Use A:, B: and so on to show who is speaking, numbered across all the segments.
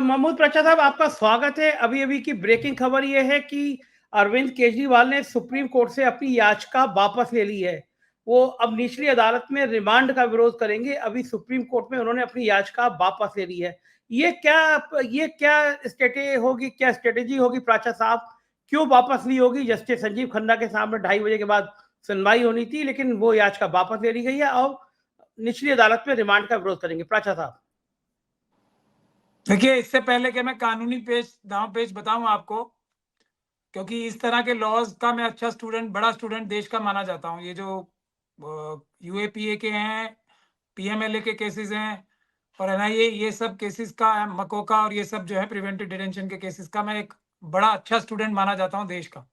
A: महमूद प्रचा साहब, आपका स्वागत है। अभी अभी की ब्रेकिंग खबर यह है कि अरविंद केजरीवाल ने सुप्रीम कोर्ट से अपनी याचिका वापस ले ली है। वो अब निचली अदालत में रिमांड का विरोध करेंगे। अभी सुप्रीम कोर्ट में उन्होंने अपनी याचिका वापस ले ली है। ये क्या स्ट्रेटेजी होगी प्राचा साहब? क्यों वापस ली होगी? जस्टिस संजीव खन्ना के सामने 2:30 बजे के बाद सुनवाई होनी थी, लेकिन वो याचिका वापस ले ली गई है और निचली अदालत में रिमांड का विरोध करेंगे। प्राचा साहब,
B: देखिए, इससे पहले कि मैं कानूनी दांव पेच बताऊं आपको, क्योंकि इस तरह के लॉज का मैं अच्छा स्टूडेंट, बड़ा स्टूडेंट देश का माना जाता हूं। ये जो यूएपीए के हैं, पीएमएलए के केसेस हैं और एनआईए, ये सब केसेस का, मकोका और ये सब जो है प्रिवेंटिव डिटेंशन के केसेस का, मैं एक बड़ा अच्छा स्टूडेंट माना जाता हूं देश का।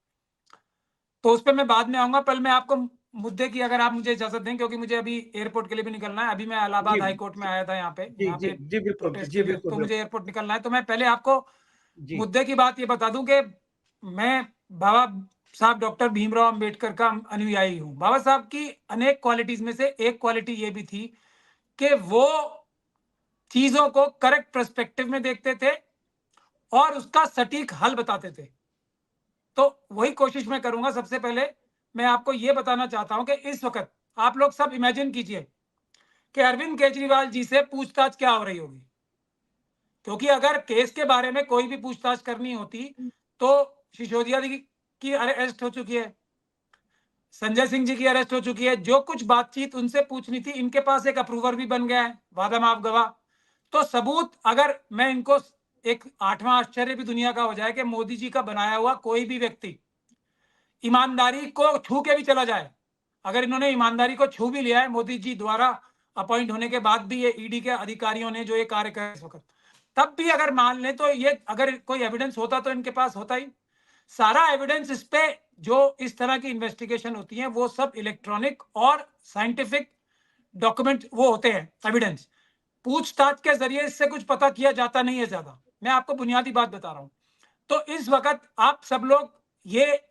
B: तो उस पर मैं बाद में आऊंगा। पहले मैं आपको मुद्दे की, अगर आप मुझे इजाजत दें, क्योंकि मुझे अभी एयरपोर्ट के लिए भी निकलना है। अभी मैं इलाहाबाद हाई कोर्ट में आया था, यहाँ पे प्रोटेस्ट के लिए, तो मुझे एयरपोर्ट निकलना है। तो मैं पहले आपको मुद्दे की बात ये बता दूं कि मैं बाबा साहब डॉक्टर भीमराव अंबेडकर का अनुयायी हूँ। बाबा साहब की अनेक क्वालिटीज में से एक क्वालिटी ये भी थी कि वो चीजों को करेक्ट पर्सपेक्टिव में देखते थे और उसका सटीक हल बताते थे। तो वही कोशिश मैं करूंगा। सबसे पहले मैं आपको यह बताना चाहता हूं कि इस वक्त आप लोग सब इमेजिन कीजिए कि अरविंद केजरीवाल जी से पूछताछ क्या हो रही होगी। क्योंकि अगर केस के बारे में कोई भी पूछताछ करनी होती तो सिसोदिया जी की अरेस्ट हो चुकी है, संजय सिंह जी की अरेस्ट हो चुकी है। जो कुछ बातचीत उनसे पूछनी थी, इनके पास एक अप्रूवर भी बन गया है, वादा माफ गवाह। तो सबूत, अगर मैं इनको, एक 8वां आश्चर्य भी दुनिया का हो जाए कि मोदी जी का बनाया हुआ कोई भी व्यक्ति ईमानदारी को छू के भी चला जाए, अगर इन्होंने ईमानदारी को छू भी लिया है मोदी जी द्वारा अपॉइंट होने के बाद भी, ये ईडी के अधिकारियों ने जो ये कार्य कर इस वक्त, तब भी अगर मान लें तो ये, अगर कोई एविडेंस होता तो इनके पास होता ही। सारा एविडेंस इस पे, जो इस तरह की इन्वेस्टिगेशन होती है वो सब इलेक्ट्रॉनिक और साइंटिफिक डॉक्यूमेंट वो होते हैं, एविडेंस। पूछताछ के जरिए इससे कुछ पता किया जाता नहीं है ज्यादा। मैं आपको बुनियादी बात बता रहा हूं। तो इस वक्त आप सब लोग ये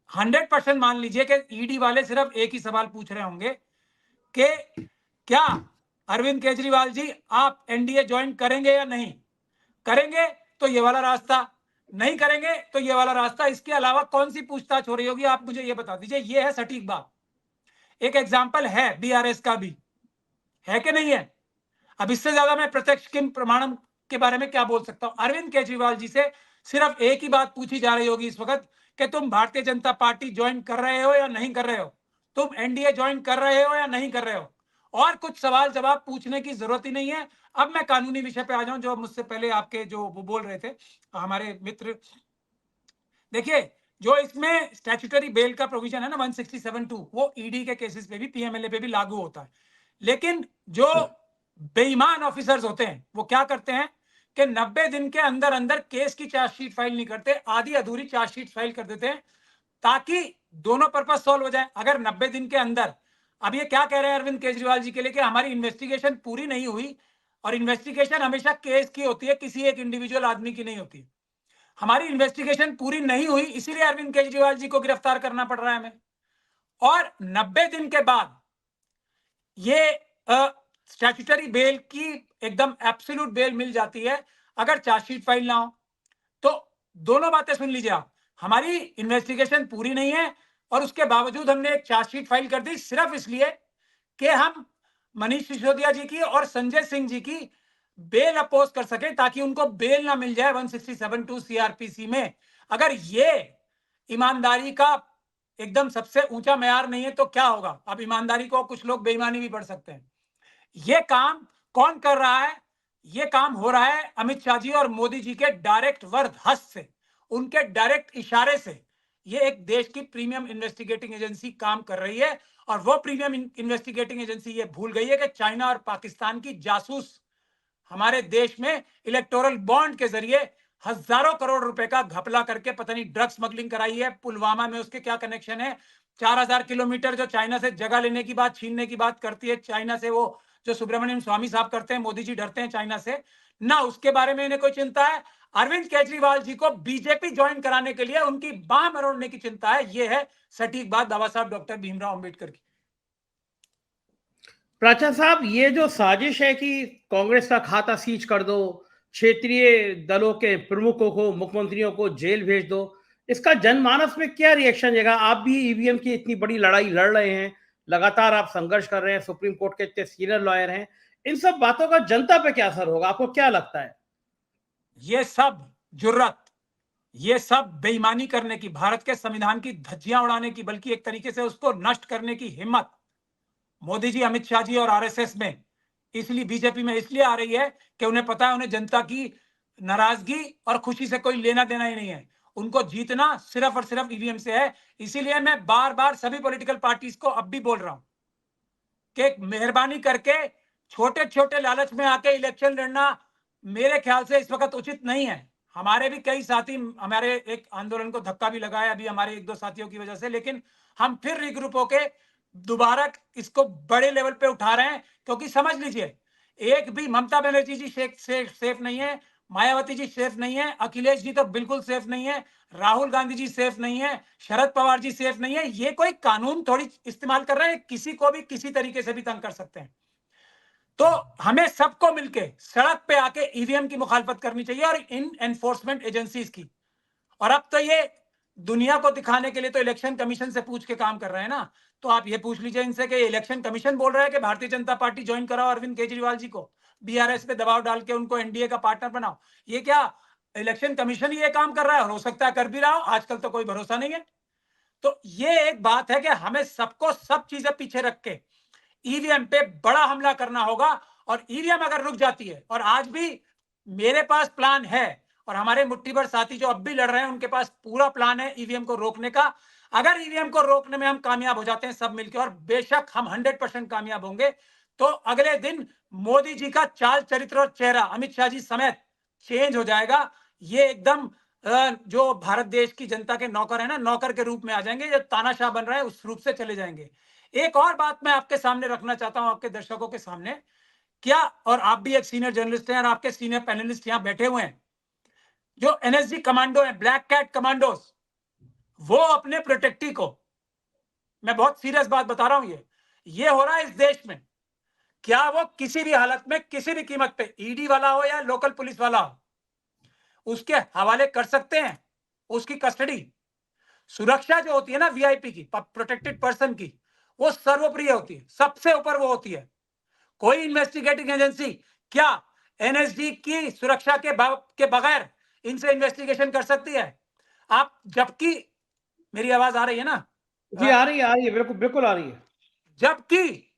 B: 100% मान लीजिए कि ईडी वाले सिर्फ एक ही सवाल पूछ रहे होंगे कि क्या अरविंद केजरीवाल जी आप एनडीए ज्वाइन करेंगे या नहीं करेंगे, तो ये वाला रास्ता, नहीं करेंगे तो ये वाला रास्ता। इसके अलावा कौन सी पूछताछ हो रही होगी, आप मुझे ये बता दीजिए। ये है सटीक बात। एक एग्जाम्पल है बीआरएस का भी, है कि नहीं है? अब इससे ज्यादा मैं प्रत्यक्ष किम प्रमाणम के बारे में क्या बोल सकता हूं। अरविंद केजरीवाल जी से सिर्फ एक ही बात पूछी जा रही होगी इस वक्त कि तुम भारतीय जनता पार्टी ज्वाइन कर रहे हो या नहीं कर रहे हो, तुम एनडीए ज्वाइन कर रहे हो या नहीं कर रहे हो। और कुछ सवाल जवाब पूछने की जरूरत ही नहीं है। अब मैं कानूनी विषय पे आ जाऊं, जो मुझसे पहले आपके जो वो बोल रहे थे हमारे मित्र। देखिए, जो इसमें स्टैट्यूटरी बेल का प्रोविजन है ना 167(2), वो ईडी के केसेस पे भी, पीएमएलए पे भी लागू होता है। लेकिन जो बेईमान ऑफिसर्स होते हैं वो क्या करते हैं कि 90 दिन के अंदर अंदर केस की चार्जशीट फाइल नहीं करते, आधी अधूरी चार्जशीट फाइल कर देते हैं ताकि दोनों पर्पस सॉल्व हो जाए। अगर 90 दिन के अंदर, अब ये क्या कह रहे हैं अरविंद केजरीवाल जी के लिए कि हमारी इन्वेस्टिगेशन पूरी नहीं हुई, और इन्वेस्टिगेशन हमेशा केस की होती है, किसी एक इंडिविजुअल आदमी की नहीं होती। हमारी इन्वेस्टिगेशन पूरी नहीं हुई, इसीलिए अरविंद केजरीवाल जी को गिरफ्तार करना पड़ रहा है हमें। और 90 दिन के बाद ये स्टैट्यूटरी बेल की एकदम एब्सोल्यूट बेल मिल जाती है अगर चार्जशीट फाइल ना हो। तो दोनों बातें सुन लीजिए आप, हमारी इन्वेस्टिगेशन पूरी नहीं है और उसके बावजूद हमने एक चार्जशीट फाइल कर दी सिर्फ इसलिए कि हम मनीष सिसोदिया जी की और संजय सिंह जी की बेल अपोज कर सके, ताकि उनको बेल ना मिल जाए 167(2) सीआरपीसी में। अगर ये ईमानदारी का एकदम सबसे ऊंचा मैार नहीं है तो क्या होगा? अब ईमानदारी को कुछ लोग बेईमानी भी पढ़ सकते हैं। ये काम कौन कर रहा है? ये काम हो रहा है अमित शाह जी और मोदी जी के डायरेक्ट वर्ड हस्त से, उनके डायरेक्ट इशारे से। ये एक देश की प्रीमियम इन्वेस्टिगेटिंग एजेंसी काम कर रही है, और वो प्रीमियम इन्वेस्टिगेटिंग एजेंसी ये भूल गई है कि चाइना और पाकिस्तान की जासूस हमारे देश में इलेक्टोरल बॉन्ड के जरिए हजारों करोड़ रुपए का घपला करके पता नहीं ड्रग स्मगलिंग कराई है। पुलवामा में उसके क्या कनेक्शन है? 4000 किलोमीटर जो चाइना से जगह लेने की बात, छीनने की बात करती है चाइना से, वो जो सुब्रमण्यम स्वामी साहब करते हैं, मोदी जी डरते हैं चाइना से ना, उसके बारे में इन्हें कोई चिंता है। अरविंद केजरीवाल जी को बीजेपी ज्वाइन कराने के लिए उनकी बाह मरोड़ने की चिंता है। यह है सटीक बात बाबा साहब डॉक्टर भीमराव अंबेडकर की।
A: प्राचा साहब, ये जो साजिश है कि कांग्रेस का खाता सीज कर दो, क्षेत्रीय दलों के प्रमुखों को, मुख्यमंत्रियों को जेल भेज दो। इसका जनमानस में क्या रिएक्शन रहेगा? आप भी ईवीएम की इतनी बड़ी लड़ाई लड़ रहे हैं, लगातार आप संघर्ष कर रहे हैं, सुप्रीम कोर्ट के इतने सीनियर लॉयर हैं, इन सब बातों का जनता पे क्या असर होगा, आपको क्या लगता है?
B: ये सब जुर्रत, ये सब बेईमानी करने की, भारत के संविधान की धज्जियां उड़ाने की, बल्कि एक तरीके से उसको नष्ट करने की हिम्मत मोदी जी, अमित शाह जी और आरएसएस में, इसलिए बीजेपी में इसलिए आ रही है कि उन्हें पता है उन्हें जनता की नाराजगी और खुशी से कोई लेना देना ही नहीं है। उनको जीतना सिर्फ और सिर्फ ईवीएम से है। इसीलिए मैं बार बार सभी पॉलिटिकल पार्टीज को अब भी बोल रहा हूं कि मेहरबानी करके छोटे छोटे लालच में आके इलेक्शन लड़ना मेरे ख्याल से इस वक्त उचित नहीं है। हमारे भी कई साथी, हमारे एक आंदोलन को धक्का भी लगा है अभी हमारे एक दो साथियों की वजह से, लेकिन हम फिर रिग्रुप होके दोबारा इसको बड़े लेवल पे उठा रहे हैं। क्योंकि समझ लीजिए, एक भी ममता बनर्जी जी सेफ नहीं है, मायावती जी सेफ नहीं है, अखिलेश जी तो बिल्कुल सेफ नहीं है, राहुल गांधी जी सेफ नहीं है, शरद पवार जी सेफ नहीं है। ये कोई कानून थोड़ी इस्तेमाल कर रहे हैं, किसी को भी किसी तरीके से भी तंग कर सकते हैं। तो हमें सबको मिलके सड़क पे आके ईवीएम की मुखालफत करनी चाहिए और इन एनफोर्समेंट एजेंसीज की। और अब तो ये दुनिया को दिखाने के लिए तो इलेक्शन कमीशन से पूछ के काम कर रहे हैं ना। तो आप ये पूछ लीजिए इनसे कि इलेक्शन कमीशन बोल रहा है कि भारतीय जनता पार्टी ज्वाइन कराओ अरविंद केजरीवाल जी को, बीआरएस पे दबाव डाल के उनको एनडीए का पार्टनर बनाओ। ये क्या इलेक्शन कमीशन ये काम कर रहा है? और हो सकता है कर भी रहा हो, आजकल तो कोई भरोसा नहीं है। तो ये एक बात है कि हमें सबको सब चीजें पीछे रख के ईवीएम पे बड़ा हमला करना होगा। और ईवीएम अगर रुक जाती है, और आज भी मेरे पास प्लान है और हमारे मुट्ठी भर साथी जो अब भी लड़ रहे हैं उनके पास पूरा प्लान है ईवीएम को रोकने का। अगर ईवीएम को रोकने में हम कामयाब हो जाते हैं सब मिलकर, और बेशक हम 100% कामयाब होंगे, तो अगले दिन मोदी जी का चाल चरित्र और चेहरा अमित शाह जी समेत चेंज हो जाएगा। ये एकदम जो भारत देश की जनता के नौकर है ना, नौकर के रूप में आ जाएंगे। जो तानाशाह बन रहा है उस रूप से चले जाएंगे। एक और बात मैं आपके सामने रखना चाहता हूं, आपके दर्शकों के सामने। क्या, और आप भी एक सीनियर जर्नलिस्ट हैं और आपके सीनियर पैनलिस्ट यहां बैठे हुए हैं, जो एनएसजी कमांडो है, ब्लैक कैट कमांडोज, वो अपने प्रोटेक्टी को, मैं बहुत सीरियस बात बता रहा हूं, ये हो रहा है इस देश में, क्या वो किसी भी हालत में किसी भी कीमत पे, ईडी वाला हो या लोकल पुलिस वाला हो, उसके हवाले कर सकते हैं? उसकी कस्टडी, सुरक्षा जो होती है ना वीआईपी की, प्रोटेक्टेड पर्सन की, वो सर्वोपरि होती है, सबसे ऊपर वो होती है। कोई इन्वेस्टिगेटिंग एजेंसी क्या एनएसजी की सुरक्षा के बगैर इनसे इन्वेस्टिगेशन कर सकती है? आप, जबकि मेरी आवाज आ रही है ना?
A: जी आ रही है, बिल्कुल बिल्कुल आ रही है।
B: जबकि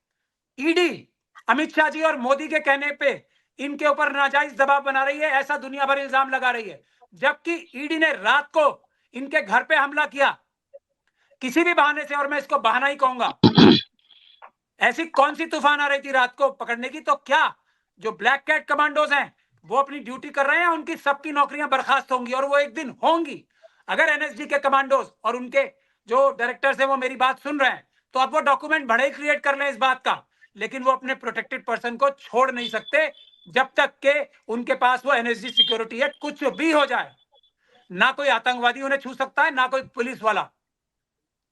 B: ईडी अमित शाह जी और मोदी के कहने पे इनके ऊपर नाजायज दबाव बना रही है, ऐसा दुनिया भर इल्जाम लगा रही है। जबकि ईडी ने रात को इनके घर पे हमला किया किसी भी बहाने से, और मैं इसको बहाना ही कहूंगा। ऐसी कौन सी तूफान आ रही थी रात को पकड़ने की? तो क्या जो ब्लैक कैट कमांडोज हैं वो अपनी ड्यूटी कर रहे हैं? उनकी सबकी नौकरियां बर्खास्त होंगी, और वो एक दिन होंगी। अगर एनएसजी के कमांडोज और उनके जो डायरेक्टर्स हैं वो मेरी बात सुन रहे हैं, तो अब वो डॉक्यूमेंट भले ही क्रिएट कर लें इस बात का, लेकिन वो अपने प्रोटेक्टेड पर्सन को छोड़ नहीं सकते जब तक के उनके पास वो एनएसजी सिक्योरिटी है। कुछ भी हो जाए, ना कोई आतंकवादी उन्हें छू सकता है, ना कोई पुलिस वाला।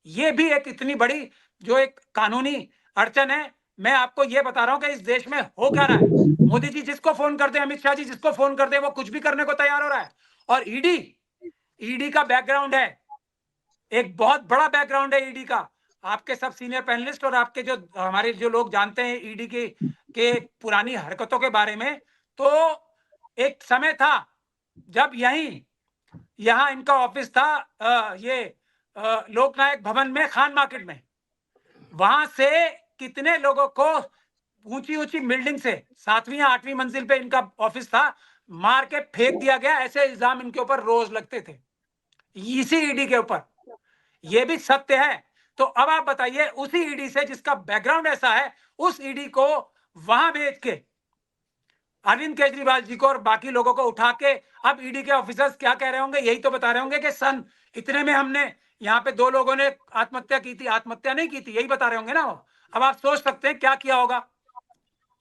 B: ये भी एक इतनी बड़ी जो एक कानूनी अड़चन है। मैं आपको ये बता रहा हूं कि इस देश में हो क्या रहा है। मोदी जी जिसको फोन करते हैं, अमित शाह जी जिसको फोन करते हैं, वो कुछ भी करने को तैयार हो रहा है। और ईडी का बैकग्राउंड है, एक बहुत बड़ा बैकग्राउंड है ईडी का। आपके सब सीनियर पैनलिस्ट और आपके जो हमारे जो लोग जानते हैं ईडी के पुरानी हरकतों के बारे में, तो एक समय था जब यहाँ इनका ऑफिस था, लोकनायक भवन में, खान मार्केट में। वहां से कितने लोगों को ऊंची ऊंची बिल्डिंग से 7वीं या 8वीं मंजिल पे इनका ऑफिस था, मार के फेंक दिया गया। ऐसे इल्जाम इनके ऊपर रोज लगते थे, इसी ईडी के ऊपर। ये भी सत्य है। तो अब आप बताइए, उसी ईडी से जिसका बैकग्राउंड ऐसा है, उस ईडी को वहां भेज के अरविंद केजरीवाल जी को और बाकी लोगों को उठा के, अब ईडी के ऑफिसर्स क्या कह रहे होंगे? यही तो बता रहे होंगे कि सन इतने में हमने यहाँ पे 2 लोगों ने आत्महत्या की थी। आत्महत्या नहीं की थी, यही बता रहे होंगे ना वो। अब आप सोच सकते हैं क्या किया होगा।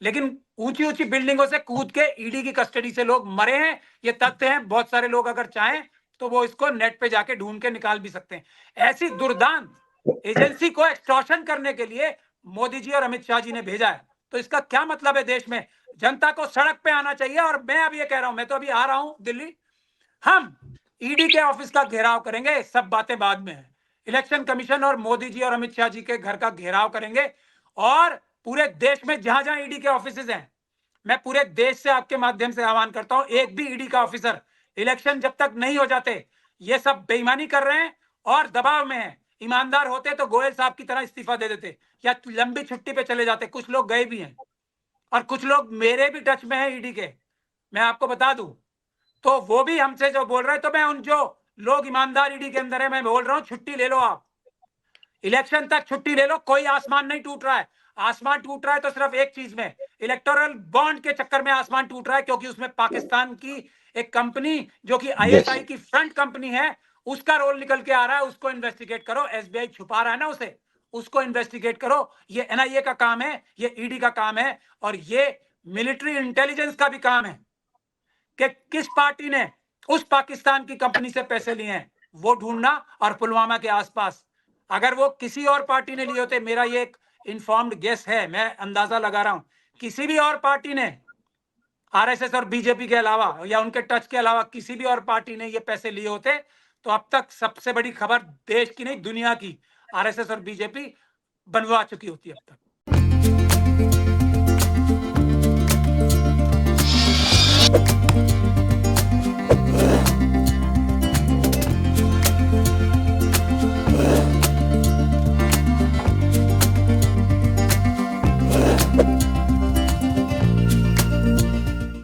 B: लेकिन ऊंची ऊंची बिल्डिंगों से कूद के ईडी की कस्टडी से लोग मरे हैं, ये तथ्य हैं। बहुत सारे लोग अगर चाहें तो वो इसको नेट पे जाके ढूंढ के निकाल भी सकते हैं। ऐसी दुर्दांत एजेंसी को एक्सटॉर्शन करने के लिए मोदी जी और अमित शाह जी ने भेजा है। तो इसका क्या मतलब है? देश में जनता को सड़क पे आना चाहिए। और मैं अब ये कह रहा हूं, मैं तो अभी आ रहा हूं दिल्ली, हम ईडी के ऑफिस का घेराव करेंगे, सब बातें बाद में है। इलेक्शन कमीशन और मोदी जी और अमित शाह जी के घर का घेराव करेंगे, और पूरे देश में जहां जहां ईडी के ऑफिसेज हैं, मैं पूरे देश से आपके माध्यम से आह्वान करता हूं, एक भी ईडी का ऑफिसर इलेक्शन जब तक नहीं हो जाते, ये सब बेईमानी कर रहे हैं और दबाव में है। ईमानदार होते तो गोयल साहब की तरह इस्तीफा दे देते या लंबी छुट्टी पे चले जाते। कुछ लोग गए भी हैं और कुछ लोग मेरे भी टच में है ईडी के, मैं आपको बता दूं। तो वो भी हमसे जो बोल रहे हैं, तो मैं उन जो लोग ईमानदार ईडी के अंदर है, मैं बोल रहा हूं छुट्टी ले लो, आप इलेक्शन तक छुट्टी ले लो। कोई आसमान नहीं टूट रहा है। आसमान टूट रहा है तो सिर्फ एक चीज में, इलेक्टोरल बॉन्ड के चक्कर में आसमान टूट रहा है, क्योंकि उसमें पाकिस्तान की एक कंपनी जो कि आईएसआई की फ्रंट कंपनी है, उसका रोल निकल के आ रहा है। उसको इन्वेस्टिगेट करो। एसबीआई छुपा रहा है ना उसे, उसको इन्वेस्टिगेट करो। ये एनआईए का काम है, ये ईडी का काम है, और ये मिलिट्री इंटेलिजेंस का भी काम है कि किस पार्टी ने उस पाकिस्तान की कंपनी से पैसे लिए हैं, वो ढूंढना। और पुलवामा के आसपास अगर वो किसी और पार्टी ने लिए होते, मेरा ये एक इन्फॉर्म्ड गेस है, मैं अंदाजा लगा रहा हूं, किसी भी और पार्टी ने, आरएसएस और बीजेपी के अलावा या उनके टच के अलावा किसी भी और पार्टी ने ये पैसे लिए होते, तो अब तक सबसे बड़ी खबर देश की नहीं दुनिया की आरएसएस और बीजेपी बनवा चुकी होती अब तक।